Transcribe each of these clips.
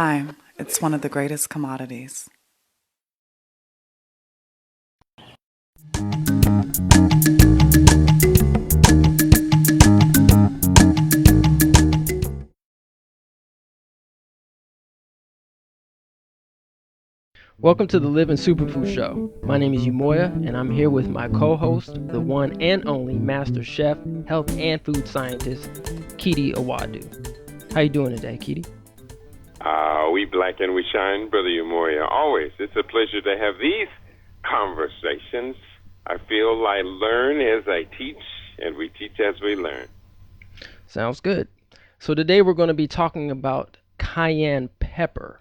time, it's one of the greatest commodities. Welcome to the Living Superfood Show. My name is Umoya, and I'm here with my co-host, the one and only master chef, health and food scientist, Kidi Awadu. How you doing today, Kidi? We black and we shine, Brother Umoya. Always. It's a pleasure to have these conversations. I feel I learn as I teach, and we teach as we learn. Sounds good. So today we're going to be talking about cayenne pepper.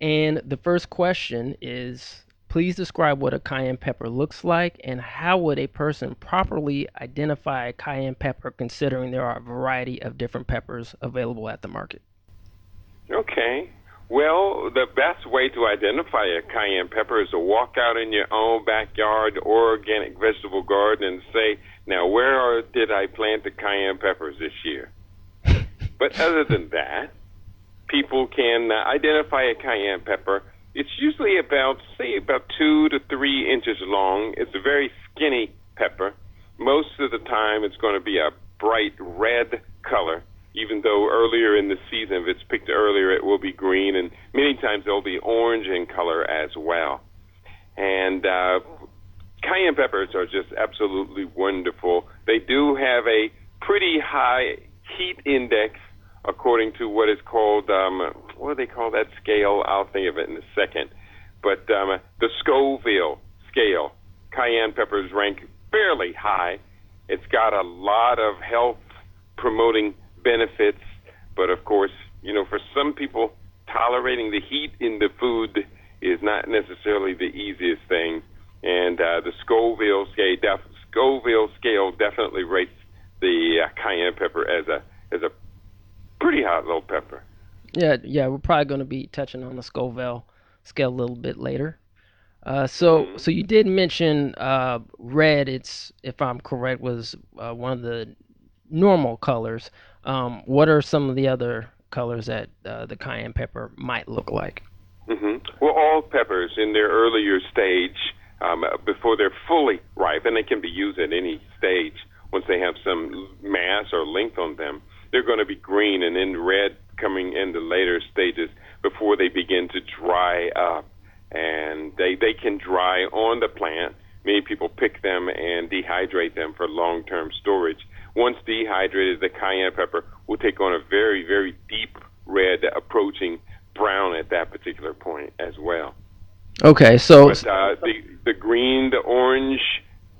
And the first question is, please describe what a cayenne pepper looks like and how would a person properly identify a cayenne pepper considering there are a variety of different peppers available at the market? Okay. Well, the best way to identify a cayenne pepper is to walk out in your own backyard or organic vegetable garden and say, now did I plant the cayenne peppers this year? But other than that, people can identify a cayenne pepper. It's usually about 2 to 3 inches long. It's a very skinny pepper. Most of the time, it's going to be a bright red color, even though earlier in the season, if it's picked earlier, it will be green, and many times they'll be orange in color as well. And cayenne peppers are just absolutely wonderful. They do have a pretty high heat index, according to what is called, what do they call that scale? I'll think of it in a second. But the Scoville scale, cayenne peppers rank fairly high. It's got a lot of health-promoting benefits, but of course, for some people, tolerating the heat in the food is not necessarily the easiest thing. And the Scoville scale definitely rates the cayenne pepper as a pretty hot little pepper. Yeah, we're probably going to be touching on the Scoville scale a little bit later. So you did mention red. It's, if I'm correct, was one of the normal colors. What are some of the other colors that the cayenne pepper might look like? Well, all peppers in their earlier stage, before they're fully ripe, and they can be used at any stage once they have some mass or length on them, they're going to be green, and then red coming in the later stages before they begin to dry up. And they can dry on the plant. Many people pick them and dehydrate them for long-term storage. Once dehydrated, the cayenne pepper will take on a very, very deep red, approaching brown at that particular point as well. Okay, so but the green, the orange,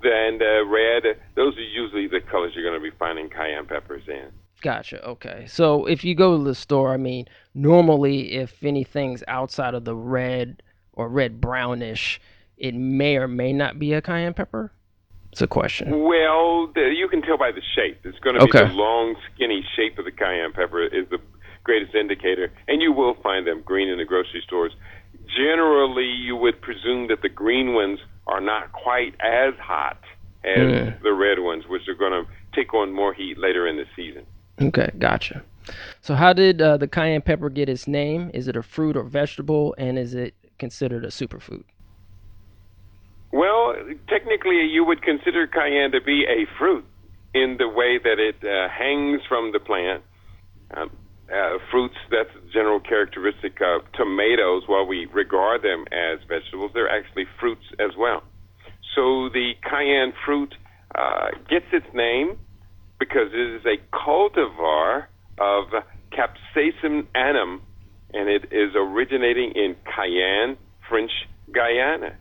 and the red, those are usually the colors you're going to be finding cayenne peppers in. Gotcha. Okay. So if you go to the store, I mean, normally if anything's outside of the red or red brownish, it may or may not be a cayenne pepper. It's a question. Well, you can tell by the shape. It's going to be the long, skinny shape of the cayenne pepper is the greatest indicator, and you will find them green in the grocery stores. Generally, you would presume that the green ones are not quite as hot as the red ones, which are going to take on more heat later in the season. Okay, gotcha. So how did the cayenne pepper get its name? Is it a fruit or vegetable, and is it considered a superfood? Well, technically, you would consider cayenne to be a fruit in the way that it hangs from the plant. Fruits, that's a general characteristic of tomatoes. While we regard them as vegetables, they're actually fruits as well. So the cayenne fruit gets its name because it is a cultivar of Capsaicin annum, and it is originating in Cayenne, French Guiana.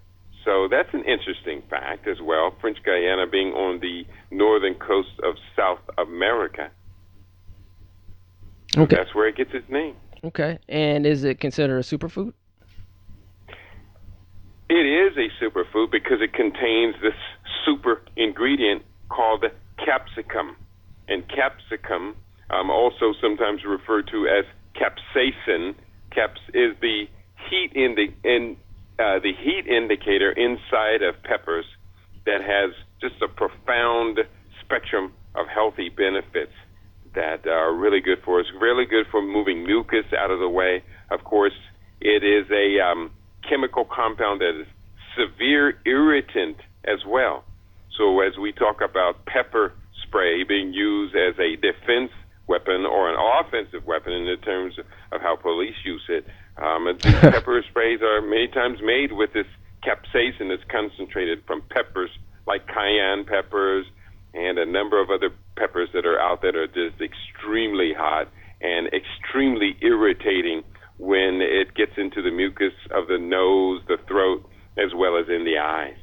So that's an interesting fact as well, French Guiana being on the northern coast of South America. So that's where it gets its name. Okay, and is it considered a superfood? It is a superfood because it contains this super ingredient called capsicum. And capsicum, also sometimes referred to as capsaicin, is the heat indicator inside of peppers that has just a profound spectrum of healthy benefits. that are really good for us. Really good for moving mucus out of the way. Of course, it is a chemical compound that is severe irritant as well. So as we talk about pepper spray being used as a defense weapon or an offensive weapon in the terms of how police use it, these pepper sprays are many times made with this capsaicin that's concentrated from peppers like cayenne peppers and a number of other peppers that are out there that are just extremely hot and extremely irritating when it gets into the mucus of the nose, the throat, as well as in the eyes.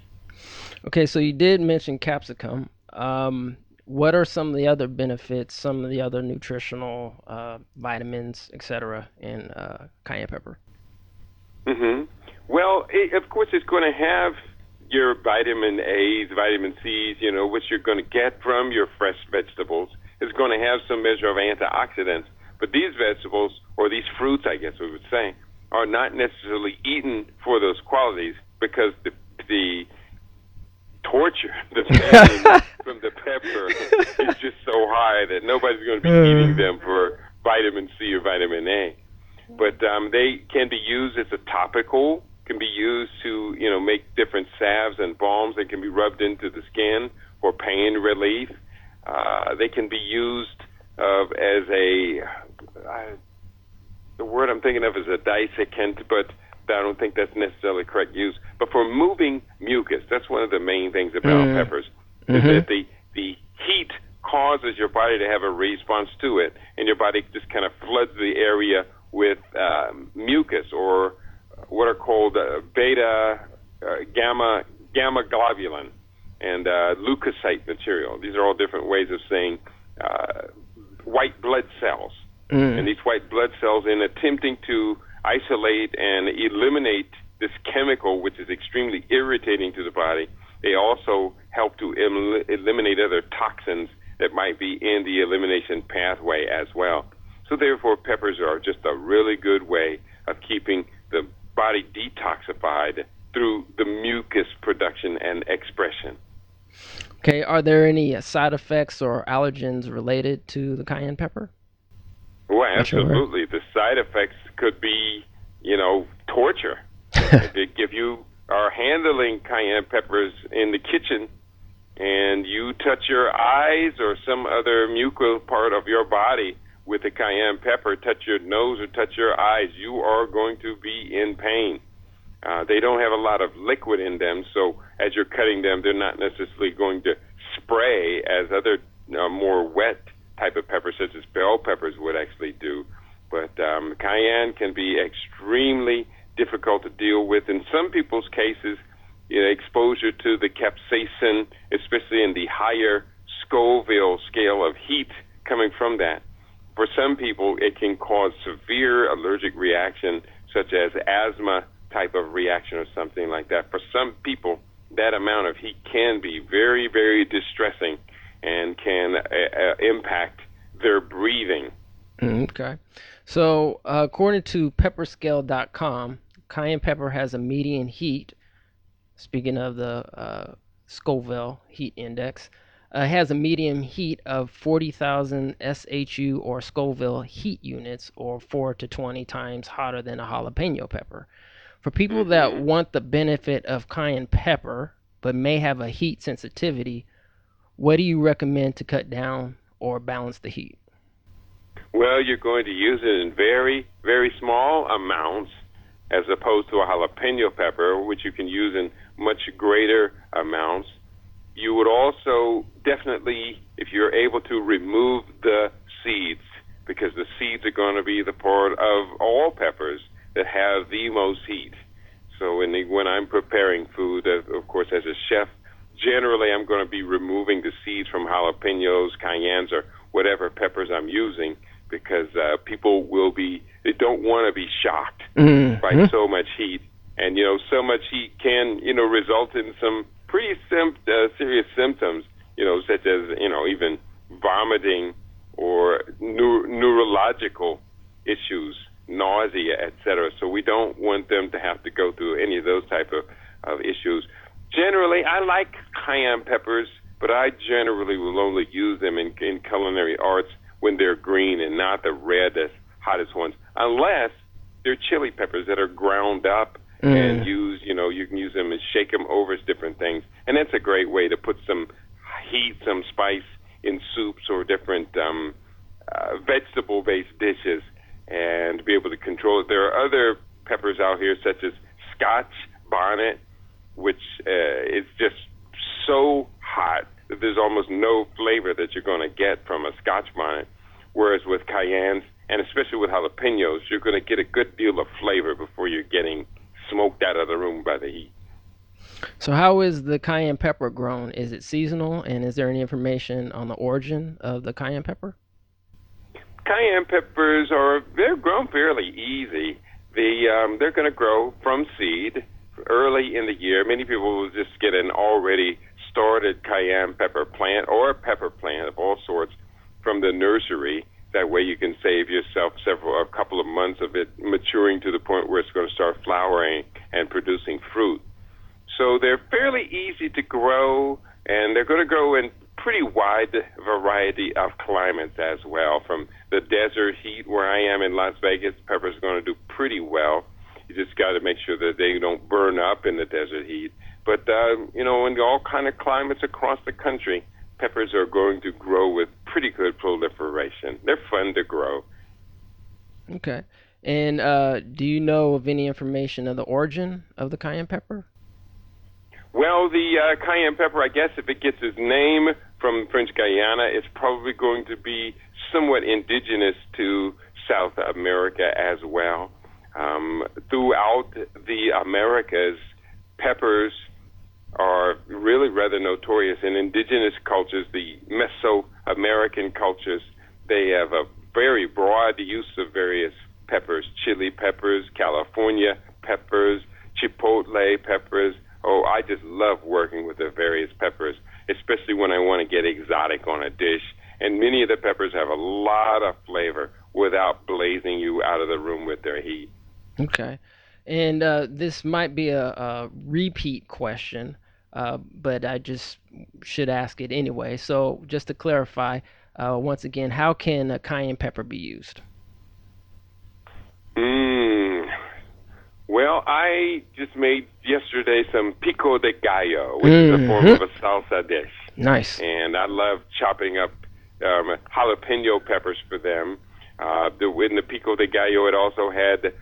Okay, so you did mention capsicum. What are some of the other benefits, some of the other nutritional vitamins, etc., in cayenne pepper? Well, of course, it's going to have your vitamin A's, vitamin C's, which you're going to get from your fresh vegetables. It's going to have some measure of antioxidants. But these vegetables, or these fruits, I guess we would say, are not necessarily eaten for those qualities because the torture, the pain from the pepper is just so high that nobody's going to be eating them for vitamin C or vitamin A. But they can be used as a topical, can be used to, make different salves and balms that can be rubbed into the skin for pain relief. They can be used as the word I'm thinking of is a dissecant, but I don't think that's necessarily correct use. But for moving mucus, that's one of the main things about peppers, is that the heat causes your body to have a response to it, and your body just kind of floods the area with mucus, or what are called gamma globulin and leukocyte material. These are all different ways of saying white blood cells. And these white blood cells, in attempting to isolate and eliminate this chemical, which is extremely irritating to the body, they also help to eliminate other toxins that might be in the elimination pathway as well. So therefore, peppers are just a really good way of keeping the body detoxified through the mucus production and expression. Okay, are there any side effects or allergens related to the cayenne pepper? Well, absolutely. The side effects could be, torture. If you are handling cayenne peppers in the kitchen and you touch your eyes or some other mucous part of your body with a cayenne pepper, touch your nose or touch your eyes, you are going to be in pain. They don't have a lot of liquid in them, so as you're cutting them, they're not necessarily going to spray as other more wet type of peppers, such as bell peppers, would actually do. But cayenne can be extremely difficult to deal with. In some people's cases, exposure to the capsaicin, especially in the higher Scoville scale of heat coming from that. For some people, it can cause severe allergic reaction, such as asthma type of reaction or something like that. For some people, that amount of heat can be very, very distressing and can impact their breathing. Okay. So, according to pepperscale.com, cayenne pepper has a median heat, speaking of the Scoville heat index, has a median heat of 40,000 SHU or Scoville heat units, or 4 to 20 times hotter than a jalapeno pepper. For people that want the benefit of cayenne pepper but may have a heat sensitivity, what do you recommend to cut down or balance the heat? Well, you're going to use it in very, very small amounts as opposed to a jalapeno pepper, which you can use in much greater amounts. You would also definitely, if you're able to, remove the seeds, because the seeds are going to be the part of all peppers that have the most heat. So when I'm preparing food, of course, as a chef, generally I'm going to be removing the seeds from jalapenos, cayennes, or whatever peppers I'm using, because people they don't want to be shocked by so much heat. And, so much heat can, result in some pretty serious symptoms, such as, even vomiting or neurological issues, nausea, etc. So we don't want them to have to go through any of those type of issues. Generally, I like cayenne peppers, but I generally will only use them in culinary arts when they're green and not the reddest, hottest ones, unless they're chili peppers that are ground up and used, you can use them and shake them over as different things. And that's a great way to put some heat, some spice in soups or different vegetable-based dishes and be able to control it. There are other peppers out here such as Scotch bonnet, which is just so hot that there's almost no flavor that you're going to get from a Scotch bonnet, whereas with cayennes, and especially with jalapenos, you're going to get a good deal of flavor before you're getting smoked out of the room by the heat. So how is the cayenne pepper grown? Is it seasonal, and is there any information on the origin of the cayenne pepper? Cayenne peppers they're grown fairly easy. They're going to grow from seed early in the year. Many people will just get an already started cayenne pepper plant or a pepper plant of all sorts from the nursery. That way you can save yourself a couple of months of it maturing to the point where it's going to start flowering and producing fruit. So they're fairly easy to grow, and they're going to grow in pretty wide variety of climates as well. From the desert heat where I am in Las Vegas, peppers are going to do pretty well. You just got to make sure that they don't burn up in the desert heat. But, in all kind of climates across the country, peppers are going to grow with pretty good proliferation. They're fun to grow. Okay. And do you know of any information of the origin of the cayenne pepper? Well, the cayenne pepper, I guess if it gets its name from French Guiana, it's probably going to be somewhat indigenous to South America as well. Throughout the Americas, peppers are really rather notorious in indigenous cultures, the Mesoamerican cultures. They have a very broad use of various peppers, chili peppers, California peppers, chipotle peppers. Oh, I just love working with the various peppers, especially when I want to get exotic on a dish. And many of the peppers have a lot of flavor without blazing you out of the room with their heat. Okay. And this might be a repeat question, but I just should ask it anyway. So just to clarify, once again, how can a cayenne pepper be used? Well, I just made yesterday some pico de gallo, which is a form of a salsa dish. Nice. And I love chopping up jalapeno peppers for them. In the pico de gallo, it also had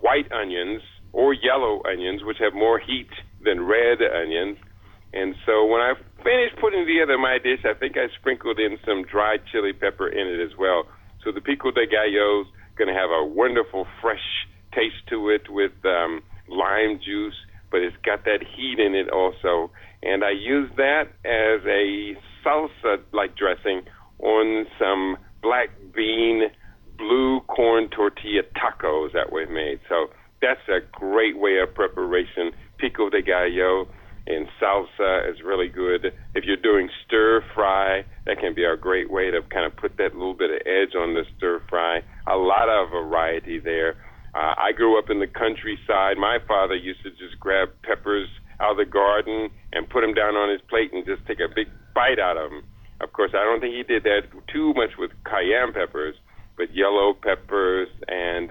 white onions or yellow onions, which have more heat than red onions. And so when I finished putting together my dish, I think I sprinkled in some dried chili pepper in it as well. So the pico de gallo's going to have a wonderful fresh taste to it with lime juice, but it's got that heat in it also. And I use that as a salsa-like dressing on some black bean blue corn tortilla tacos that we've made. So that's a great way of preparation. Pico de gallo and salsa is really good. If you're doing stir fry, that can be a great way to kind of put that little bit of edge on the stir fry. A lot of variety there. I grew up in the countryside. My father used to just grab peppers out of the garden and put them down on his plate and just take a big bite out of them. Of course, I don't think he did that too much with cayenne peppers, but yellow peppers and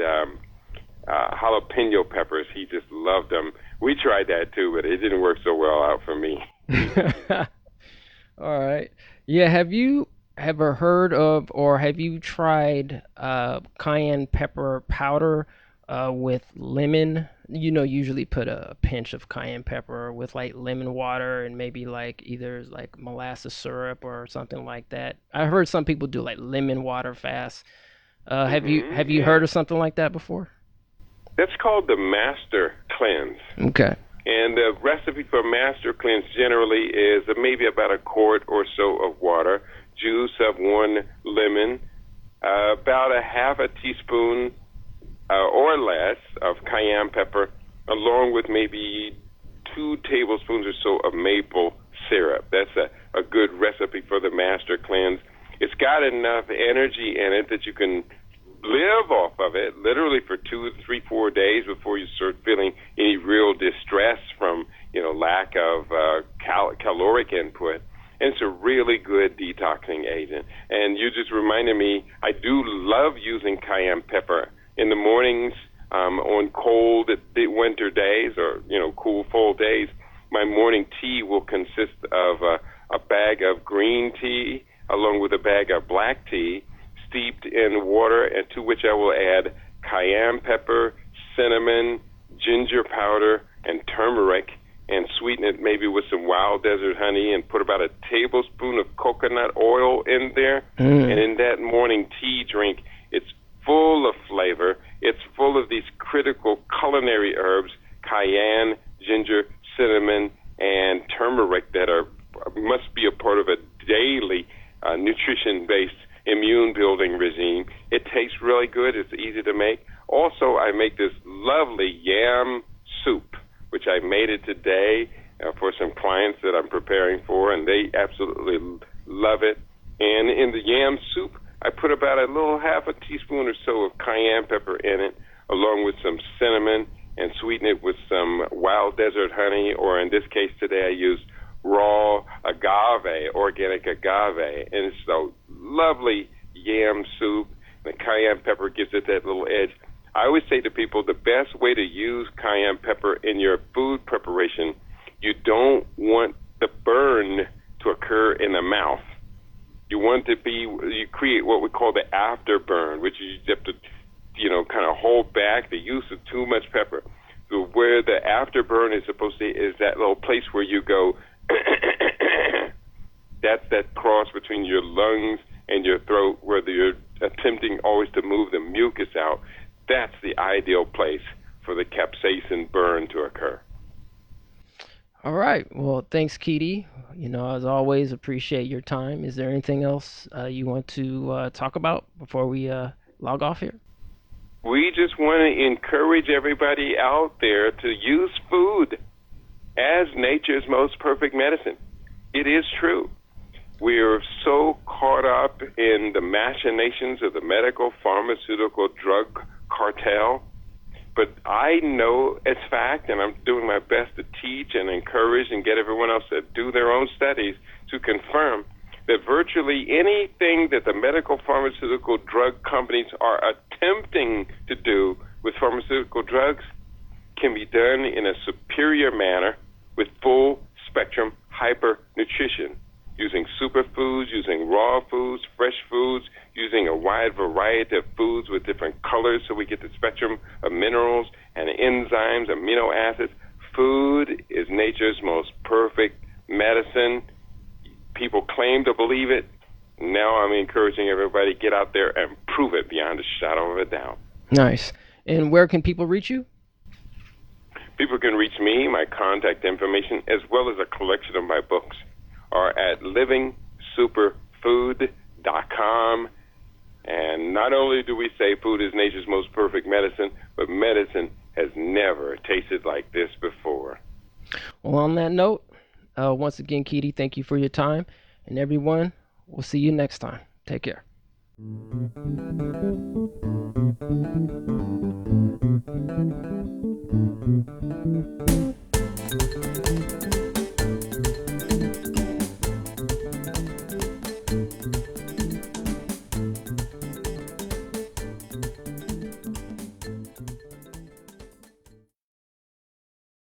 jalapeno peppers, he just loved them. We tried that too, but it didn't work so well out for me. All right. Yeah, have you ever heard of or have you tried cayenne pepper powder with lemon? Usually put a pinch of cayenne pepper with like lemon water and maybe like either like molasses syrup or something like that. I heard some people do like lemon water fast. Have you heard of something like that before? That's called the Master Cleanse. Okay. And the recipe for Master Cleanse generally is maybe about a quart or so of water, juice of one lemon, about a half a teaspoon or less of cayenne pepper, along with maybe 2 tablespoons or so of maple syrup. That's a good recipe for the Master Cleanse. It's got enough energy in it that you can live off of it literally for 2, 3, 4 days before you start feeling any real distress from lack of caloric input. and it's a really good detoxing agent. And you just reminded me, I do love using cayenne pepper in the mornings on cold winter days or, cool fall days. My morning tea will consist of a bag of green tea along with a bag of black tea steeped in water, and to which I will add cayenne pepper, cinnamon, ginger powder, and turmeric, and sweeten it maybe with some wild desert honey, and put about a tablespoon of coconut oil in there. And in that morning tea drink, it's full of flavor. It's full of these critical culinary herbs, cayenne, ginger, cinnamon, and turmeric that must be a part of a daily nutrition-based immune-building regime. It tastes really good. It's easy to make. Also, I make this lovely yam soup, which I made it today for some clients that I'm preparing for, and they absolutely love it. And in the yam soup, I put about a little half a teaspoon or so of cayenne pepper in it, along with some cinnamon, and sweeten it with some wild desert honey, or in this case today I use raw agave, organic agave, and it's a lovely yam soup. The cayenne pepper gives it that little edge. I always say to people, the best way to use cayenne pepper in your food preparation, you don't want the burn to occur in the mouth. You create what we call the afterburn, which is you have to, kind of hold back the use of too much pepper. So where the afterburn is supposed to is that little place where you go, that's that cross between your lungs and your throat where you're attempting always to move the mucus out. That's the ideal place for the capsaicin burn to occur. All right. Well, thanks, Keedy. As always, appreciate your time. Is there anything else you want to talk about before we log off here? We just want to encourage everybody out there to use food as nature's most perfect medicine. It is true. We are so caught up in the machinations of the medical, pharmaceutical, drug cartel. But I know it's fact, and I'm doing my best to teach and encourage and get everyone else to do their own studies to confirm that virtually anything that the medical, pharmaceutical, drug companies are attempting to do with pharmaceutical drugs can be done in a superior manner with full spectrum hypernutrition, using superfoods, using raw foods, fresh foods, using a wide variety of foods with different colors so we get the spectrum of minerals and enzymes, amino acids. Food is nature's most perfect medicine. People claim to believe it. Now I'm encouraging everybody to get out there and prove it beyond a shadow of a doubt. Nice. And where can people reach you? People can reach me, my contact information, as well as a collection of my books, are at livingsuperfood.com. And not only do we say food is nature's most perfect medicine, but medicine has never tasted like this before. Well, on that note, once again, Keedy, thank you for your time. And everyone, we'll see you next time. Take care.